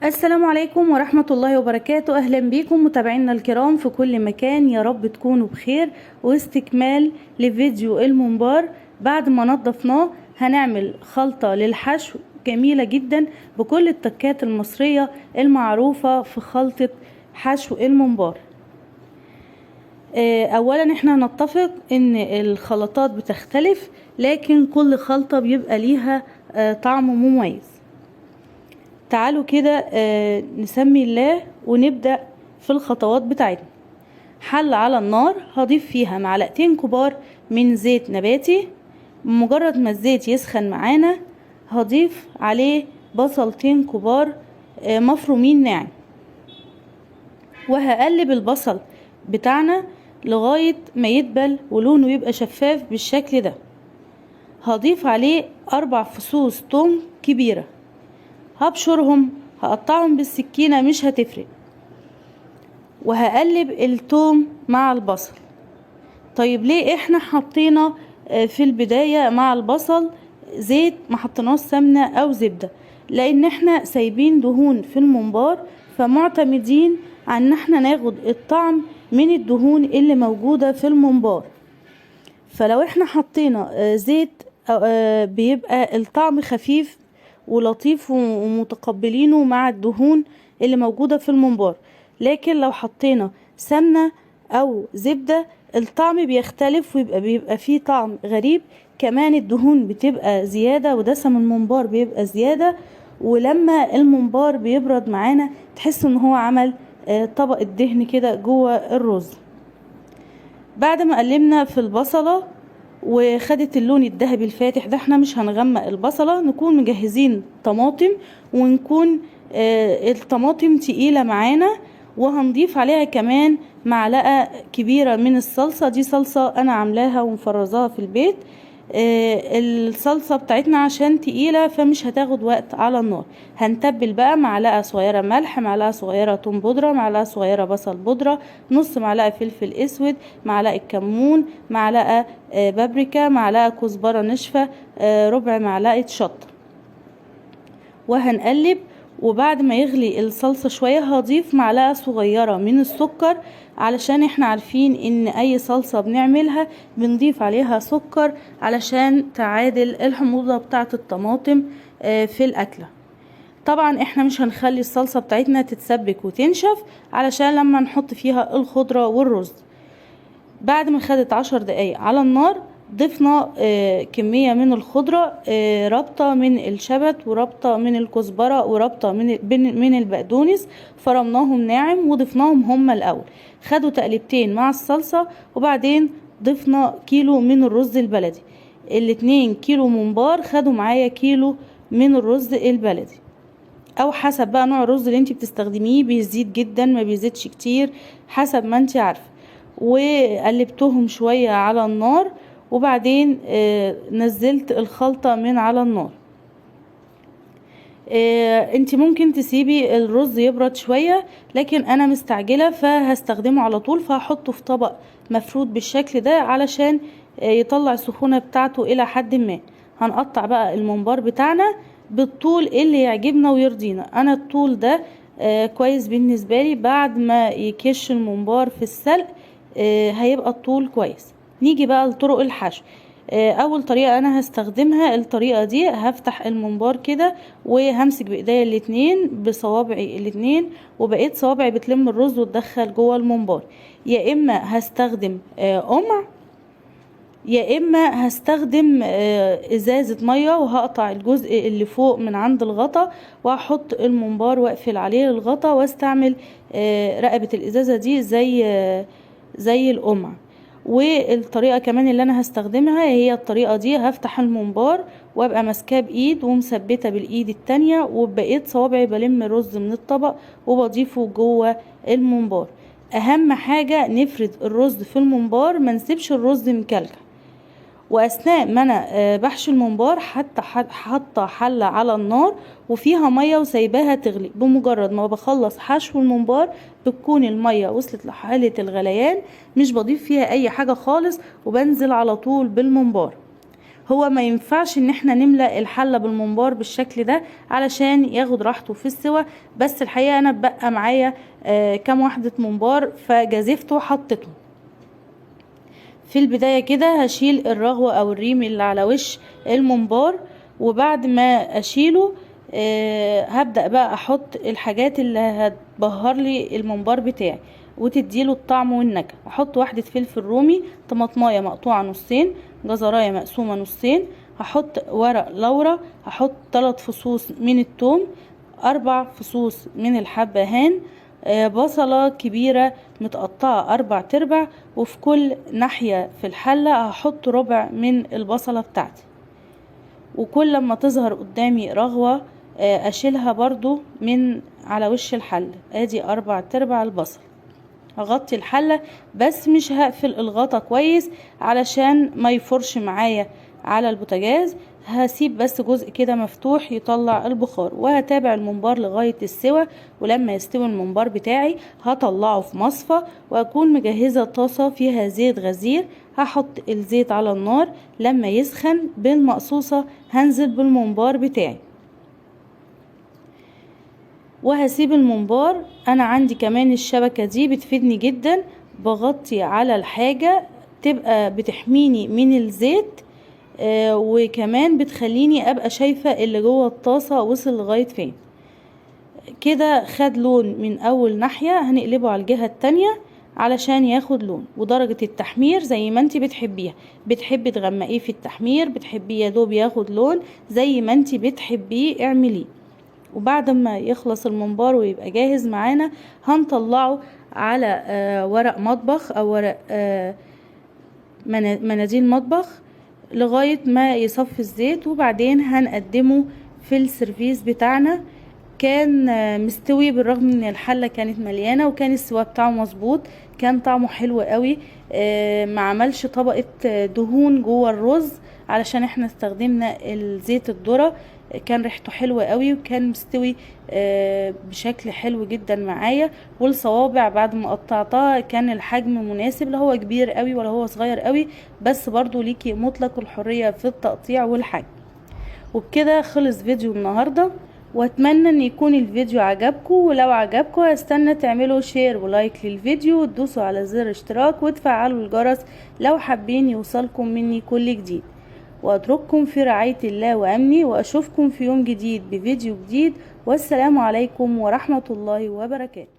السلام عليكم ورحمة الله وبركاته. أهلا بكم متابعينا الكرام في كل مكان، يا رب تكونوا بخير. واستكمال لفيديو الممبار. بعد ما نضفناه هنعمل خلطة للحشو جميلة جدا بكل التكات المصرية المعروفة في خلطة حشو الممبار. اولا احنا نتفق ان الخلطات بتختلف، لكن كل خلطة بيبقى ليها طعم مميز. تعالوا كده نسمي الله ونبدأ في الخطوات بتاعتنا. حل على النار، هضيف فيها معلقتين كبار من زيت نباتي. بمجرد ما الزيت يسخن معانا هضيف عليه بصلتين كبار مفرومين ناعم، وهقلب البصل بتاعنا لغاية ما يدبل ولونه يبقى شفاف بالشكل ده. هضيف عليه 4 فصوص توم كبيرة، هبشرهم، هقطعهم بالسكينة مش هتفرق، وهقلب التوم مع البصل. طيب ليه احنا حطينا في البداية مع البصل زيت، ما حطيناش سمنة او زبدة؟ لان احنا سايبين دهون في الممبار، فمعتمدين على ان احنا ناخد الطعم من الدهون اللي موجودة في الممبار. فلو احنا حطينا زيت بيبقى الطعم خفيف ولطيف ومتقبلينه مع الدهون اللي موجودة في الممبار. لكن لو حطينا سمنة او زبدة الطعم بيختلف وبيبقى فيه طعم غريب. كمان الدهون بتبقى زيادة ودسم الممبار بيبقى زيادة، ولما الممبار بيبرد معانا تحس ان هو عمل طبقة دهن كده جوه الرز. بعد ما قلبنا في البصلة وخدت اللون الذهبي الفاتح ده، احنا مش هنغمق البصلة، نكون مجهزين طماطم، ونكون الطماطم تقيلة معانا، وهنضيف عليها كمان معلقة كبيرة من الصلصة. دي صلصة انا عاملاها ومفرزاها في البيت. الصلصة بتاعتنا عشان تقيلة فمش هتاخد وقت على النار. هنتبل بقى معلقة صغيرة ملح، معلقة صغيرة توم بودرة، معلقة صغيرة بصل بودرة، نص معلقة فلفل اسود، معلقة كمون، معلقة بابريكا، معلقة كزبرة ناشفة، ربع معلقة شطة، وهنقلب. وبعد ما يغلي الصلصة شوية هضيف معلقة صغيرة من السكر، علشان احنا عارفين ان اي صلصة بنعملها بنضيف عليها سكر علشان تعادل الحموضة بتاعة الطماطم في الاكلة. طبعا احنا مش هنخلي الصلصة بتاعتنا تتسبك وتنشف علشان لما نحط فيها الخضرة والرز. بعد ما خدت 10 دقايق على النار ضفنا كمية من الخضرة، ربطة من الشبت وربطة من الكزبرة وربطة من البقدونس، فرمناهم ناعم وضفناهم هما الأول. خدوا تقلبتين مع الصلصة، وبعدين ضفنا كيلو من الرز البلدي. 2 كيلو ممبار خدوا معايا كيلو من الرز البلدي، او حسب بقى نوع الرز اللي انت بتستخدميه، بيزيد جدا ما بيزيدش كتير حسب ما انت عارفه. وقلبتهم شوية على النار، وبعدين نزلت الخلطة من على النار. انت ممكن تسيبي الرز يبرد شوية، لكن انا مستعجلة فهستخدمه على طول، فهحطه في طبق مفرود بالشكل ده علشان يطلع السخونة بتاعته الى حد ما. هنقطع بقى الممبار بتاعنا بالطول اللي يعجبنا ويرضينا. انا الطول ده كويس بالنسبة لي. بعد ما يكش الممبار في السلق هيبقى الطول كويس. نيجي بقى لطرق الحشو. اول طريقة انا هستخدمها الطريقة دي، هفتح الممبار كده وهمسك بايديا الاتنين بصوابعي الاتنين، وبقيت صوابعي بتلم الرز وتدخل جوه الممبار. يا اما هستخدم قمع، يا اما هستخدم ازازة مية، وهقطع الجزء اللي فوق من عند الغطا وهحط الممبار واقفل عليه الغطا، واستعمل رقبة الازازة دي زي القمع. والطريقة كمان اللي انا هستخدمها هي الطريقة دي، هفتح الممبار وابقى ماسكاه بايد ومثبته بالايد التانية، وبقيت صوابعي بلم الرز من الطبق وبضيفه جوه الممبار. اهم حاجة نفرد الرز في الممبار، ما نسيبش الرز مكلكع. واثناء ما انا بحشي الممبار حاطه حله على النار وفيها ميه وسايباها تغلي. بمجرد ما بخلص حشو الممبار بتكون الميه وصلت لحاله الغليان، مش بضيف فيها اي حاجه خالص، وبنزل على طول بالممبار. هو ما ينفعش ان احنا نملأ الحلة بالممبار بالشكل ده علشان ياخد راحته في السوا. بس الحقيقة انا بقى معايا كام واحدة ممبار فجازفته وحطيته. في البداية كده هشيل الرغوة او الريم اللي على وش الممبار، وبعد ما اشيله هبدأ بقى احط الحاجات اللي هتبهر لي الممبار بتاعي وتديله الطعم والنكهة. احط واحدة فلفل رومي، طماطمايه مقطوعة نصين، جزرايه مقسومة نصين، هحط ورق لورا، هحط 3 فصوص من الثوم، 4 فصوص من الحبهان، بصلة كبيرة متقطعة 4/4، وفي كل ناحية في الحلة هحط ربع من البصلة بتاعتي. وكل لما تظهر قدامي رغوة اشيلها برضو من على وش الحلة. ادي 4/4 البصل. هغطي الحلة بس مش هقفل الغطا كويس علشان ما يفرش معايا على البوتاجاز، هسيب بس جزء كده مفتوح يطلع البخار، وهتابع الممبار لغاية السوا. ولما يستوي الممبار بتاعي هطلعه في مصفى، واكون مجهزة طاسة فيها زيت غزير. هحط الزيت على النار، لما يسخن بالمقصوصة هنزل بالممبار بتاعي وهسيب الممبار. انا عندي كمان الشبكة دي بتفيدني جدا، بغطي على الحاجة تبقى بتحميني من الزيت، وكمان بتخليني ابقى شايفة اللي جوه الطاسة وصل لغاية فين. كده خد لون من اول ناحية، هنقلبه على الجهة التانية علشان ياخد لون. ودرجة التحمير زي ما انتي بتحبيها، بتحبي تغمقيه في التحمير، بتحبيه يدوب ياخد لون، زي ما انتي بتحبيه اعمليه. وبعد ما يخلص الممبار ويبقى جاهز معانا هنطلعه على ورق مطبخ او ورق مناديل مطبخ لغاية ما يصفي الزيت، وبعدين هنقدمه في السيرفيس بتاعنا. كان مستوي بالرغم ان الحلة كانت مليانة، وكان السوا بتاعه مظبوط، كان طعمه حلو قوي. ما عملش طبقة دهون جوه الرز علشان احنا استخدمنا الزيت الذرة. كان ريحته حلوة قوي، وكان مستوي بشكل حلو جدا معايا. والصوابع بعد ما قطعتها كان الحجم مناسب، لا هو كبير قوي ولا هو صغير قوي، بس برضو ليكي مطلق الحرية في التقطيع والحجم. وبكده خلص فيديو النهاردة، واتمنى ان يكون الفيديو عجبكم. ولو عجبكم هستنى تعملوا شير ولايك للفيديو، وتدوسوا على زر اشتراك وتفعلوا الجرس لو حابين يوصلكم مني كل جديد. واترككم في رعاية الله وامني، واشوفكم في يوم جديد بفيديو جديد، والسلام عليكم ورحمة الله وبركاته.